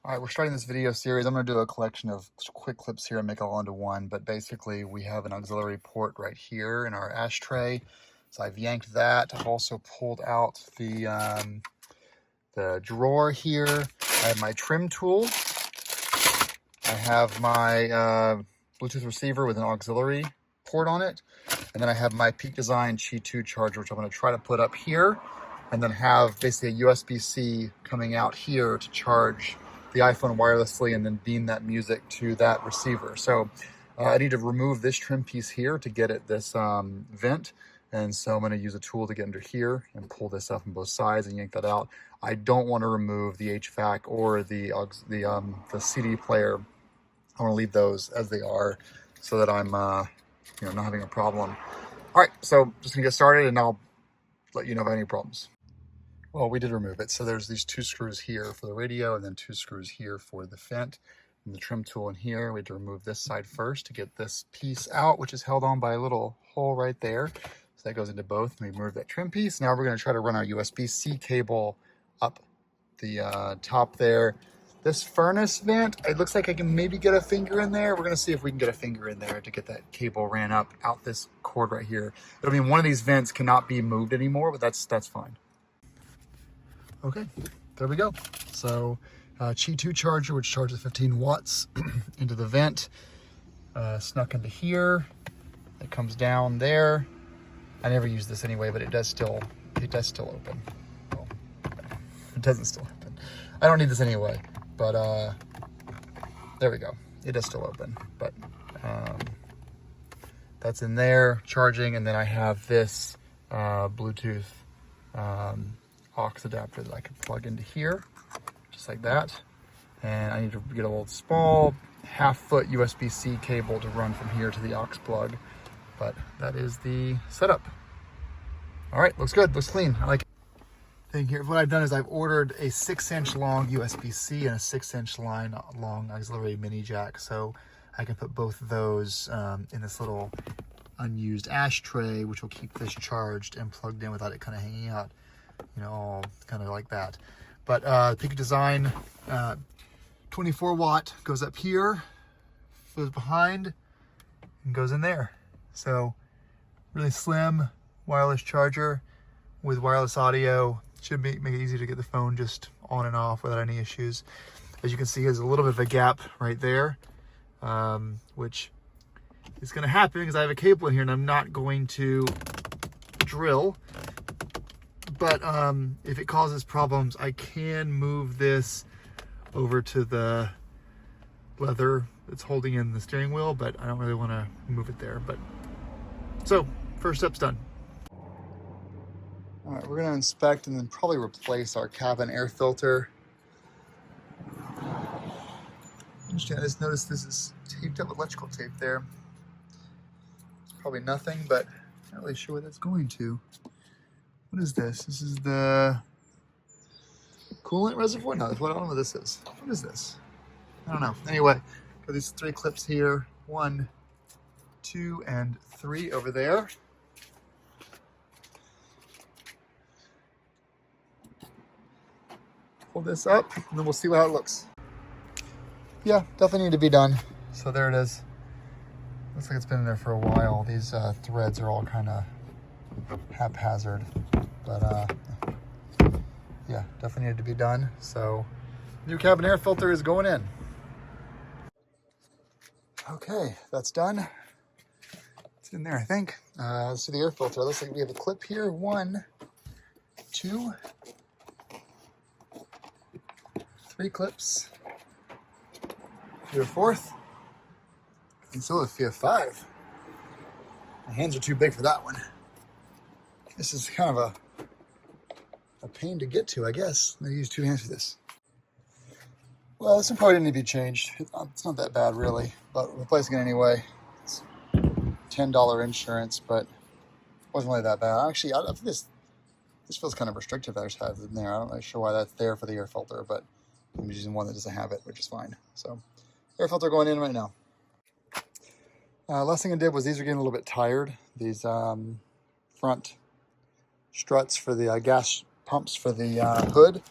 All right, we're starting this video series. I'm going to do a collection of quick clips here and make it all into one, but basically we have an auxiliary port right here in our ashtray. So I've yanked that. I've also pulled out the drawer here. I have my trim tool. I have my Bluetooth receiver with an auxiliary port on it. And then I have my Peak Design Qi 2 charger, which I'm going to try to put up here. And then have basically a USB-C coming out here to charge the iPhone wirelessly and then beam that music to that receiver. So I need to remove this trim piece here to get at this vent. And so I'm going to use a tool to get under here and pull this up on both sides and yank that out. I don't want to remove the HVAC or the CD player. I want to leave those as they are so that I'm not having a problem. All right, so just gonna get started and I'll let you know if I have any problems. Well, we did remove it. So there's these two screws here for the radio and then two screws here for the vent and the trim tool in here. We had to remove this side first to get this piece out, which is held on by a little hole right there. So that goes into both. And we remove that trim piece. Now we're going to try to run our USB-C cable up the top there. This furnace vent, it looks like I can maybe get a finger in there. We're going to see if we can get a finger in there to get that cable ran up out this cord right here. It'll mean one of these vents cannot be moved anymore, but that's fine. Okay, there we go. So Qi 2 charger, which charges 15 watts into the vent, snuck into here. It comes down there. I never use this anyway, but it does still open. Well, it doesn't still open. I don't need this anyway, but there we go. It does still open, but that's in there charging. And then I have this Bluetooth aux adapter that I can plug into here, just like that. And I need to get a little small half-foot USB-C cable to run from here to the aux plug. But that is the setup. All right, looks good, looks clean. I like it. Thing here, what I've done is I've ordered a 6-inch long USB-C and a 6-inch long auxiliary mini jack, so I can put both of those in this little unused ashtray, which will keep this charged and plugged in without it kind of hanging out, all kind of like that. But Peak Design 24 watt goes up here, goes behind, and goes in there. So really slim wireless charger with wireless audio. Should make it easy to get the phone just on and off without any issues. As you can see, there's a little bit of a gap right there, which is going to happen because I have a cable in here and I'm not going to drill. But if it causes problems, I can move this over to the leather that's holding in the steering wheel, but I don't really want to move it there. But so first step's done. All right, we're going to inspect and then probably replace our cabin air filter. I just noticed this is taped up with electrical tape there. It's probably nothing, but I'm not really sure what that's going to. What is this? This is the coolant reservoir? No, I don't know what this is. What is this? I don't know. Anyway, got these 3 clips here. 1, 2, and 3 over there. Pull this up, and then we'll see how it looks. Yeah, definitely need to be done. So there it is. Looks like it's been in there for a while. These threads are all kind of haphazard, but yeah, definitely needed to be done. So new cabin air filter is going in. Okay, that's done. It's in there, I think. Let's see the air filter. Looks like we have a clip here. 1, 2, 3 clips. Here, 4th. And so if you have 5. My hands are too big for that one. This is kind of a pain to get to, I guess. I'm gonna use 2 hands for this. Well, this one probably didn't need to be changed. It's not that bad, really, but replacing it anyway. It's $10 insurance, but it wasn't really that bad. Actually, I think this feels kind of restrictive. I just have it in there. I'm not really sure why that's there for the air filter, but I'm using one that doesn't have it, which is fine. So, air filter going in right now. Last thing I did was these are getting a little bit tired. These front struts for the gas pumps for the hood,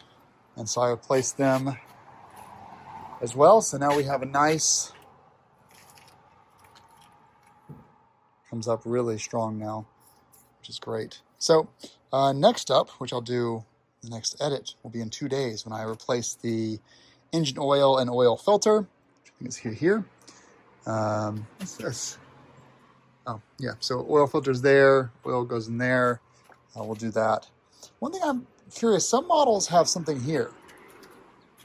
and so I replaced them as well. So now we have a nice, comes up really strong now, which is great. So next up, which I'll do, the next edit will be in 2 days when I replace the engine oil and oil filter, which I think is here. What's this? Oh, yeah, so oil filter's there, oil goes in there. We'll do that. One thing I'm curious, some models have something here,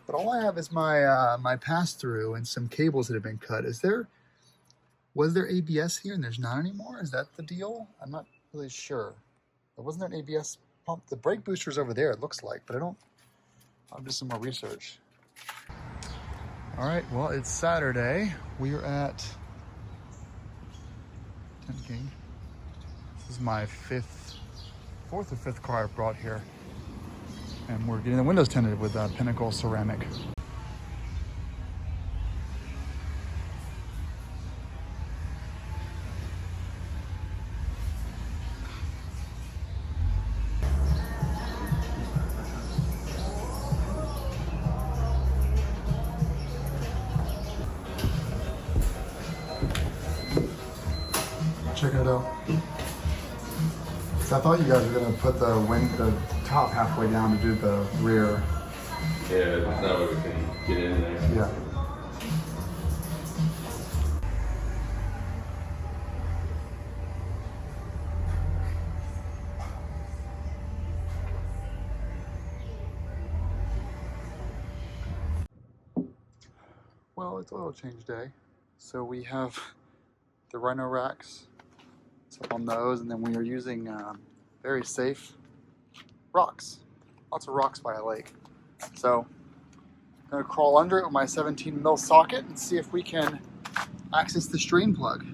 but all I have is my my pass-through and some cables that have been cut. Was there ABS here and there's not anymore? Is that the deal? I'm not really sure. But wasn't there an ABS pump? The brake booster's over there, it looks like, but I'll do some more research. All right, well, it's Saturday. We are at tinting. This is my fourth or fifth car I've brought here. And we're getting the windows tinted with Pinnacle ceramic. Check it out. So I thought you guys were gonna put the top halfway down to do the rear. Yeah, that way we can get in there. Yeah. Well, it's oil change day. So we have the Rhino racks. So on those, and then we are using very safe rocks. Lots of rocks by a lake. So I'm gonna crawl under it with my 17 mil socket and see if we can access the strain plug.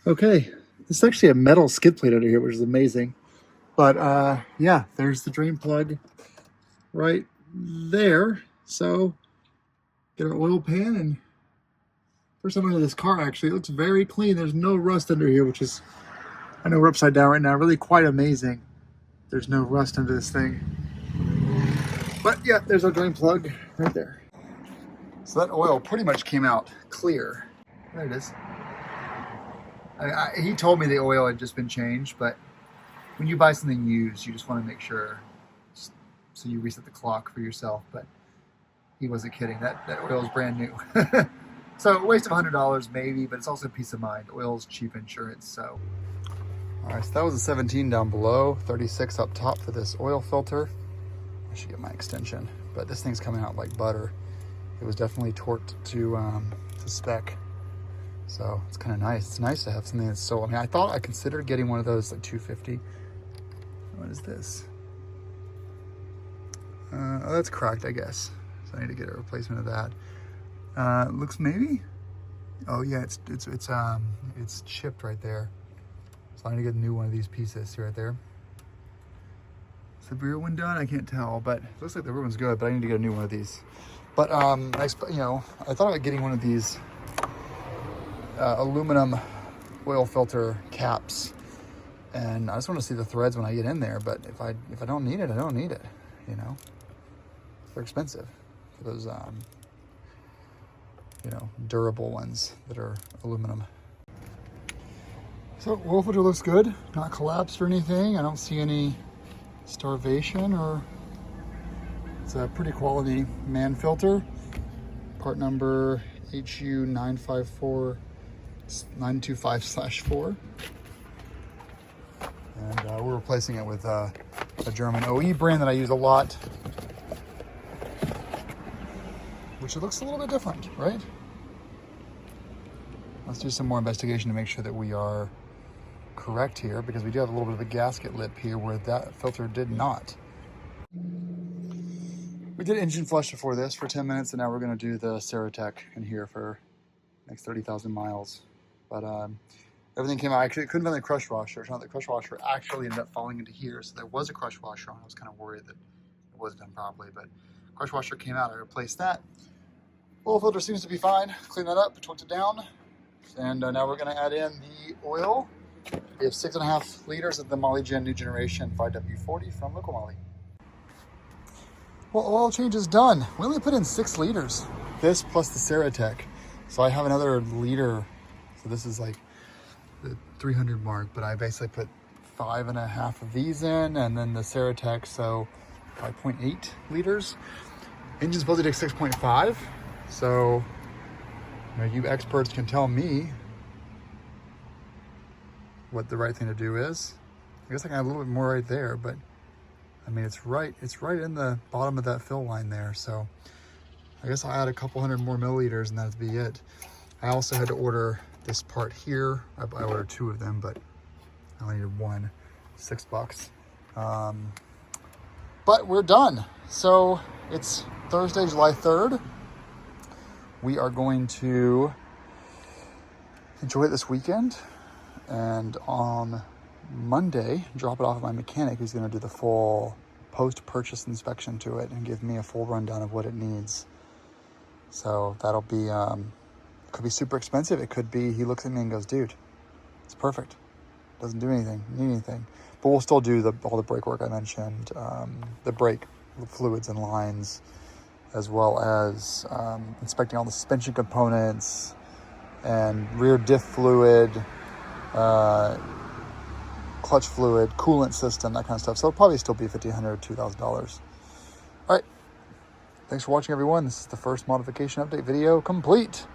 Okay, this is actually a metal skid plate under here, which is amazing. But yeah, there's the drain plug right there. So get our oil pan, and first time under this car, actually, it looks very clean. There's no rust under here, which is, I know we're upside down right now, really quite amazing. There's no rust under this thing. But yeah, there's our drain plug right there. So that oil pretty much came out clear. There it is. He told me the oil had just been changed, but when you buy something used, you just want to make sure, so you reset the clock for yourself. But he wasn't kidding. That oil is brand new. So a waste of $100 maybe, but it's also a peace of mind. Oil's cheap insurance, so. All right, so that was a 17 down below, 36 up top for this oil filter. I should get my extension, but this thing's coming out like butter. It was definitely torqued to spec. So it's kind of nice. It's nice to have something that's so, I mean, I considered getting one of those like 250. What is this? Oh, that's cracked, I guess. So I need to get a replacement of that. Looks maybe. Oh yeah, it's chipped right there. So I need to get a new one of these pieces. See right there. Is the rear one done? I can't tell, but it looks like the rear one's good. But I need to get a new one of these. But I thought about getting one of these aluminum oil filter caps, and I just want to see the threads when I get in there. But if I don't need it, I don't need it. You know, they're expensive for those durable ones that are aluminum. So oil filter looks good, not collapsed or anything. I don't see any starvation, or it's a pretty quality man filter. Part number HU954925/4. And we're replacing it with a German OE brand that I use a lot, which it looks a little bit different, right? Let's do some more investigation to make sure that we are correct here, because we do have a little bit of a gasket lip here where that filter did not. We did engine flush before this for 10 minutes, and now we're going to do the Ceratec in here for next 30,000 miles. But everything came out. Actually, it couldn't have been the crush washer. It's not the crush washer actually ended up falling into here, so there was a crush washer on. I was kind of worried that it wasn't done properly, but crush washer came out. I replaced that. Oil filter seems to be fine. Clean that up, torqued it down, and now we're going to add in the oil. We have 6.5 liters of the Moly Gen New Generation 5W40 from Local Moly. Well, oil change is done. We only put in 6 liters. This plus the Ceratec. So I have another liter. So this is like the 300 mark, but I basically put 5.5 of these in, and then the Ceratec, so 5.8 liters. Engine's supposed to take 6.5. So you experts can tell me what the right thing to do is. I guess I can add a little bit more right there, but I mean, it's right in the bottom of that fill line there. So I guess I'll add a couple hundred more milliliters and that'll be it. I also had to order this part here. I ordered 2 of them, but I only needed 1, $6. But we're done. So it's Thursday, July 3rd. We are going to enjoy it this weekend. And on Monday, drop it off at my mechanic who's going to do the full post-purchase inspection to it and give me a full rundown of what it needs. So that'll be, could be super expensive. It could be, he looks at me and goes, dude, it's perfect. Doesn't do anything, need anything. But we'll still do all the brake work I mentioned, the brake fluids and lines, as well as inspecting all the suspension components and rear diff fluid, clutch fluid, coolant system, that kind of stuff. So it'll probably still be $1,500, $2,000. All right. Thanks for watching, everyone. This is the first modification update video complete.